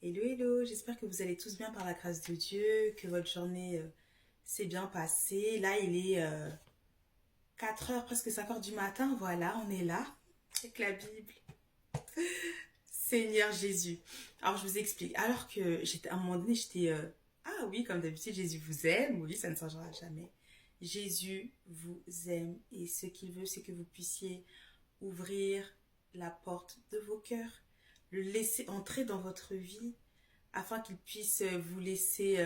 Hello, hello, j'espère que vous allez tous bien par la grâce de Dieu, que votre journée s'est bien passée. Là, il est 4 heures, presque 5 heures du matin, voilà, on est là, avec la Bible. Seigneur Jésus. Alors, je vous explique. Alors que j'étais, à un moment donné, j'étais, ah oui, comme d'habitude, Jésus vous aime, oui, ça ne changera jamais. Jésus vous aime et ce qu'il veut, c'est que vous puissiez ouvrir la porte de vos cœurs, le laisser entrer dans votre vie afin qu'il puisse vous laisser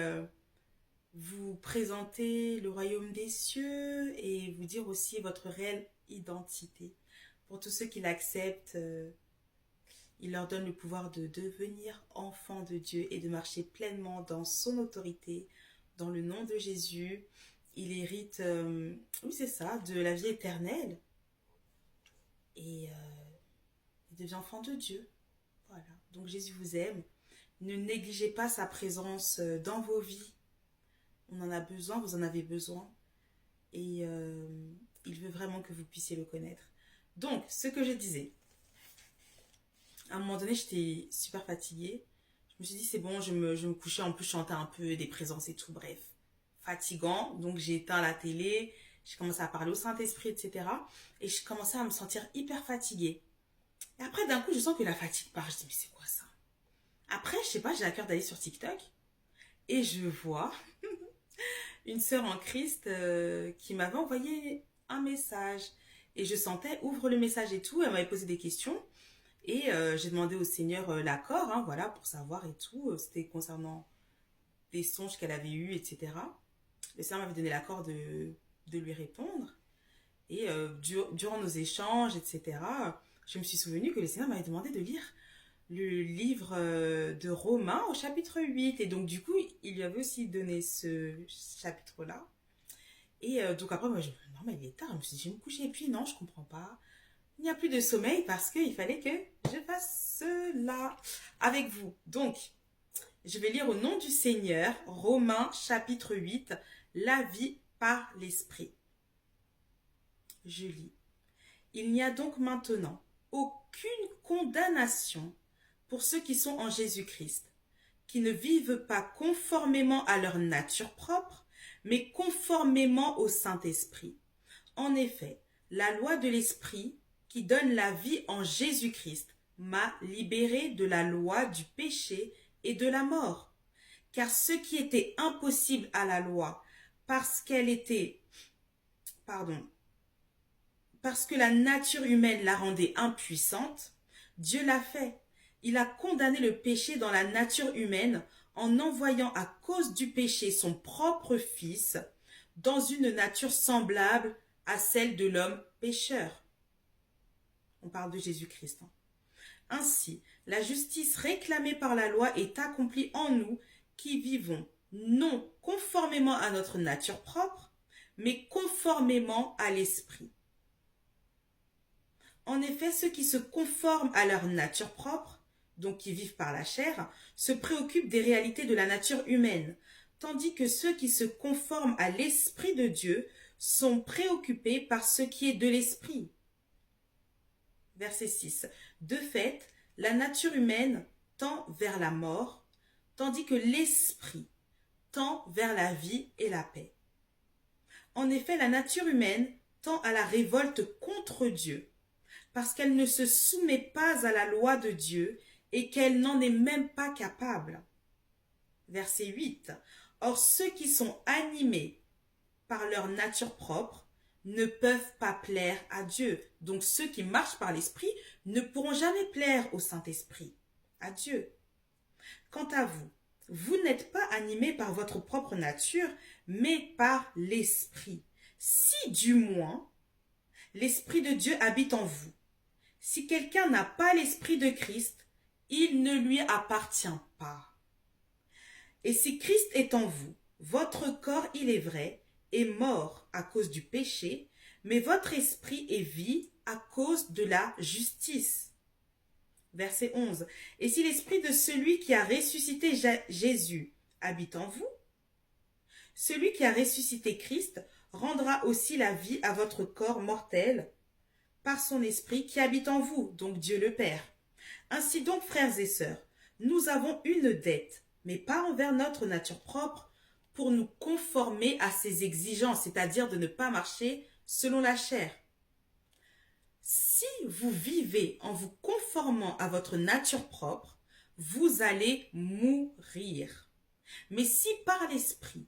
vous présenter le royaume des cieux et vous dire aussi votre réelle identité. Pour tous ceux qui l'acceptent, il leur donne le pouvoir de devenir enfants de Dieu et de marcher pleinement dans son autorité, dans le nom de Jésus. Il hérite, oui c'est ça, de la vie éternelle et il devient enfant de Dieu. Voilà, donc Jésus vous aime. Ne négligez pas sa présence dans vos vies. On en a besoin, vous en avez besoin. Et il veut vraiment que vous puissiez le connaître. Donc, ce que je disais, à un moment donné, j'étais super fatiguée. Je me suis dit, c'est bon, je me couchais. En plus, je chantais un peu des présences et tout. Bref, fatigant. Donc, j'ai éteint la télé. J'ai commencé à parler au Saint-Esprit, etc. Et je commençais à me sentir hyper fatiguée. Et après, d'un coup, je sens que la fatigue part. Je dis, mais c'est quoi ça? Après, je sais pas, j'ai à cœur d'aller sur TikTok. Et je vois une sœur en Christ qui m'avait envoyé un message. Et je sentais, ouvre le message et tout. Elle m'avait posé des questions. Et j'ai demandé au Seigneur l'accord, hein, voilà, pour savoir et tout. C'était concernant des songes qu'elle avait eus, etc. Le Seigneur m'avait donné l'accord de lui répondre. Et durant nos échanges, etc., je me suis souvenu que le Seigneur m'avait demandé de lire le livre de Romains au chapitre 8. Et donc, du coup, il lui avait aussi donné ce chapitre-là. Et donc, après, moi, non, mais il est tard. Je me suis dit, je vais me coucher. Et puis, non, je comprends pas. Il n'y a plus de sommeil parce qu'il fallait que je fasse cela avec vous. Donc, je vais lire au nom du Seigneur, Romains chapitre 8, la vie par l'esprit. Je lis. Il n'y a donc maintenant aucune condamnation pour ceux qui sont en Jésus-Christ, qui ne vivent pas conformément à leur nature propre, mais conformément au Saint-Esprit. En effet, la loi de l'Esprit qui donne la vie en Jésus-Christ m'a libéré de la loi du péché et de la mort. Car ce qui était impossible à la loi, parce qu'elle était, pardon, parce que la nature humaine la rendait impuissante, Dieu l'a fait. Il a condamné le péché dans la nature humaine en envoyant à cause du péché son propre Fils dans une nature semblable à celle de l'homme pécheur. On parle de Jésus-Christ. Ainsi, la justice réclamée par la loi est accomplie en nous qui vivons non conformément à notre nature propre, mais conformément à l'esprit. En effet, ceux qui se conforment à leur nature propre, donc qui vivent par la chair, se préoccupent des réalités de la nature humaine, tandis que ceux qui se conforment à l'esprit de Dieu sont préoccupés par ce qui est de l'esprit. Verset 6. De fait, la nature humaine tend vers la mort, tandis que l'esprit tend vers la vie et la paix. En effet, la nature humaine tend à la révolte contre Dieu, parce qu'elle ne se soumet pas à la loi de Dieu et qu'elle n'en est même pas capable. Verset 8. Or, ceux qui sont animés par leur nature propre ne peuvent pas plaire à Dieu. Donc ceux qui marchent par l'Esprit ne pourront jamais plaire au Saint-Esprit, à Dieu. Quant à vous, vous n'êtes pas animés par votre propre nature, mais par l'Esprit. Si du moins, l'Esprit de Dieu habite en vous. Si quelqu'un n'a pas l'Esprit de Christ, il ne lui appartient pas. Et si Christ est en vous, votre corps, il est vrai, est mort à cause du péché, mais votre esprit est vie à cause de la justice. Verset 11. Et si l'esprit de celui qui a ressuscité Jésus habite en vous, celui qui a ressuscité Christ rendra aussi la vie à votre corps mortel par son esprit qui habite en vous, donc Dieu le Père. Ainsi donc, frères et sœurs, Nous avons une dette, mais pas envers notre nature propre, pour nous conformer à ses exigences, c'est-à-dire de ne pas marcher selon la chair. Si vous vivez en vous conformant à votre nature propre, vous allez mourir. Mais si par l'esprit,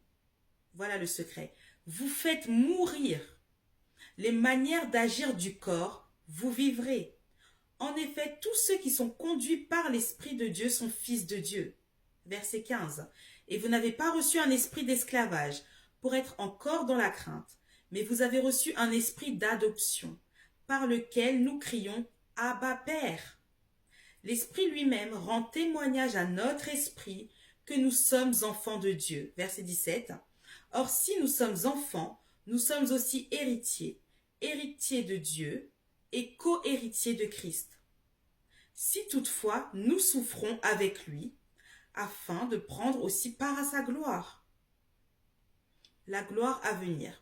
voilà le secret, vous faites mourir les manières d'agir du corps, vous vivrez. En effet, tous ceux qui sont conduits par l'Esprit de Dieu sont fils de Dieu. Verset 15. Et vous n'avez pas reçu un esprit d'esclavage pour être encore dans la crainte, mais vous avez reçu un esprit d'adoption, par lequel nous crions « Abba, Père ». L'Esprit lui-même rend témoignage à notre esprit que nous sommes enfants de Dieu. Verset 17. Or, si nous sommes enfants, nous sommes aussi héritiers, héritiers de Dieu et co-héritiers de Christ. Si toutefois nous souffrons avec lui, afin de prendre aussi part à sa gloire. La gloire à venir.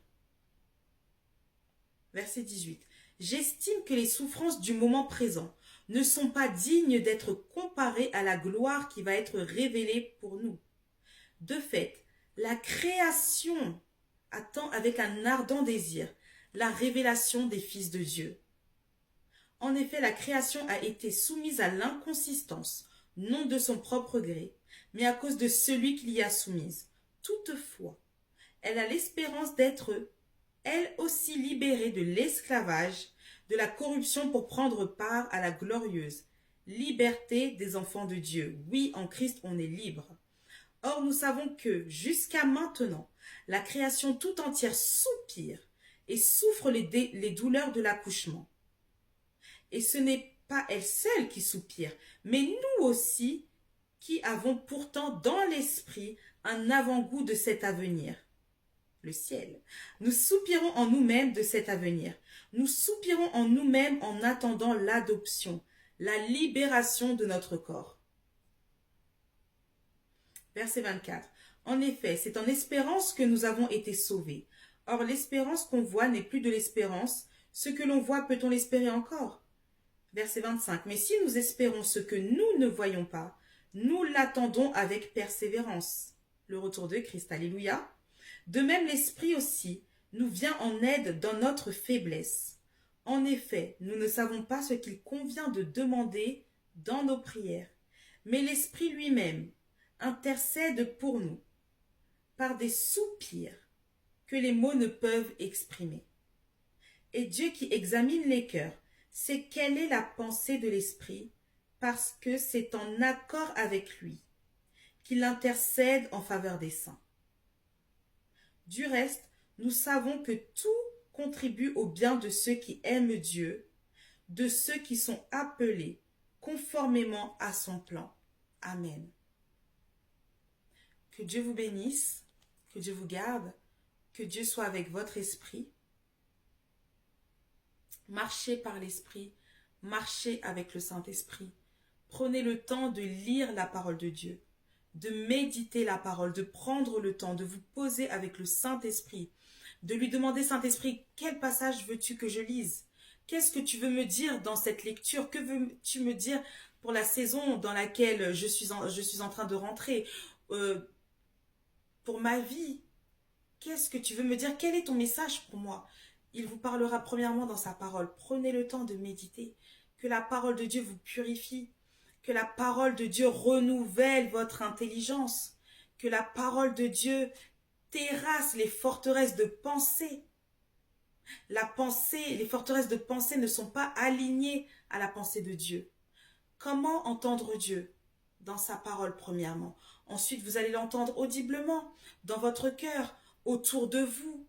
Verset 18. J'estime que les souffrances du moment présent ne sont pas dignes d'être comparées à la gloire qui va être révélée pour nous. De fait, la création attend avec un ardent désir la révélation des fils de Dieu. En effet, la création a été soumise à l'inconsistance, non de son propre gré, mais à cause de celui qui l'y a soumise. Toutefois, elle a l'espérance d'être, elle aussi, libérée de l'esclavage, de la corruption pour prendre part à la glorieuse liberté des enfants de Dieu. Oui, en Christ, on est libre. Or, nous savons que, jusqu'à maintenant, la création tout entière soupire et souffre les douleurs de l'accouchement. Et ce n'est pas elle seule qui soupire, mais nous aussi, qui avons pourtant dans l'esprit un avant-goût de cet avenir. Le ciel. Nous soupirons en nous-mêmes de cet avenir. Nous soupirons en nous-mêmes en attendant l'adoption, la libération de notre corps. Verset 24. En effet, c'est en espérance que nous avons été sauvés. Or, l'espérance qu'on voit n'est plus de l'espérance. Ce que l'on voit, peut-on l'espérer encore? Verset 25. Mais si nous espérons ce que nous ne voyons pas, nous l'attendons avec persévérance. Le retour de Christ. Alléluia. De même, l'Esprit aussi nous vient en aide dans notre faiblesse. En effet, nous ne savons pas ce qu'il convient de demander dans nos prières, mais l'Esprit lui-même intercède pour nous par des soupirs que les mots ne peuvent exprimer. Et Dieu qui examine les cœurs sait quelle est la pensée de l'Esprit, parce que c'est en accord avec lui qu'il intercède en faveur des saints. Du reste, nous savons que tout contribue au bien de ceux qui aiment Dieu, de ceux qui sont appelés conformément à son plan. Amen. Que Dieu vous bénisse, que Dieu vous garde, que Dieu soit avec votre esprit. Marchez par l'esprit, marchez avec le Saint-Esprit. Prenez le temps de lire la parole de Dieu, de méditer la parole, de prendre le temps de vous poser avec le Saint-Esprit, de lui demander, Saint-Esprit, quel passage veux-tu que je lise? Qu'est-ce que tu veux me dire dans cette lecture? Que veux-tu me dire pour la saison dans laquelle je suis en train de rentrer? Pour ma vie, qu'est-ce que tu veux me dire? Quel est ton message pour moi? Il vous parlera premièrement dans sa parole. Prenez le temps de méditer. Que la parole de Dieu vous purifie. Que la parole de Dieu renouvelle votre intelligence. Que la parole de Dieu terrasse les forteresses de pensée. Les forteresses de pensée ne sont pas alignées à la pensée de Dieu. Comment entendre Dieu? Dans sa parole premièrement. Ensuite, vous allez l'entendre audiblement, dans votre cœur, autour de vous.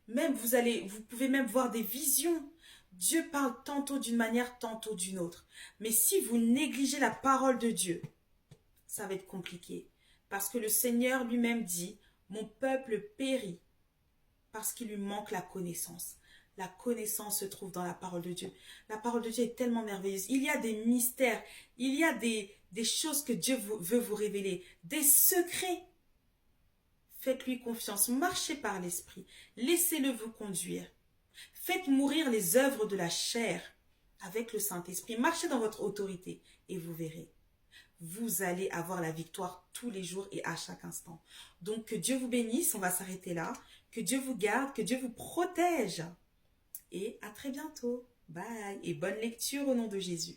Même vous pouvez même voir des visions. Dieu parle tantôt d'une manière, tantôt d'une autre. Mais si vous négligez la parole de Dieu, ça va être compliqué. Parce que le Seigneur lui-même dit, mon peuple périt parce qu'il lui manque la connaissance. La connaissance se trouve dans la parole de Dieu. La parole de Dieu est tellement merveilleuse. Il y a des mystères, il y a des choses que Dieu veut vous révéler, des secrets. Faites-lui confiance, marchez par l'esprit, laissez-le vous conduire. Faites mourir les œuvres de la chair avec le Saint-Esprit. Marchez dans votre autorité et vous verrez. vous allez avoir la victoire tous les jours et à chaque instant. Donc, que Dieu vous bénisse, on va s'arrêter là. Que Dieu vous garde, que Dieu vous protège. Et à très bientôt. Bye. Et bonne lecture au nom de Jésus.